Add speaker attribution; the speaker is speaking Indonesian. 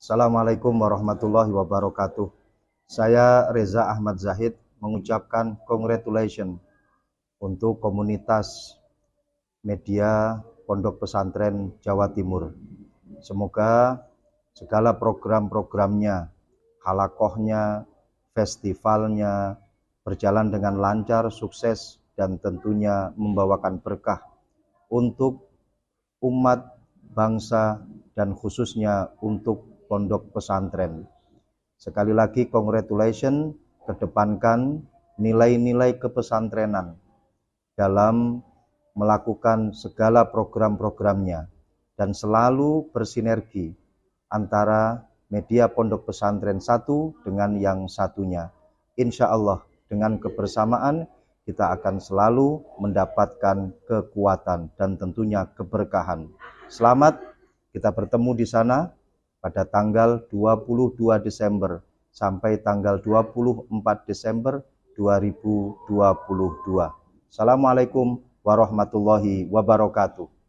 Speaker 1: Assalamualaikum warahmatullahi wabarakatuh. Saya Reza Ahmad Zahid mengucapkan congratulations untuk komunitas media Pondok Pesantren Jawa Timur. Semoga segala program-programnya, halakohnya, festivalnya berjalan dengan lancar, sukses, dan tentunya membawakan berkah untuk umat, bangsa, dan khususnya untuk pondok pesantren. Sekali lagi congratulations, kedepankan nilai-nilai kepesantrenan dalam melakukan segala program-programnya dan selalu bersinergi antara media pondok pesantren satu dengan yang satunya. Insya Allah dengan kebersamaan kita akan selalu mendapatkan kekuatan dan tentunya keberkahan. Selamat kita bertemu di sana pada tanggal 22 Desember sampai tanggal 24 Desember 2022. Assalamualaikum warahmatullahi wabarakatuh.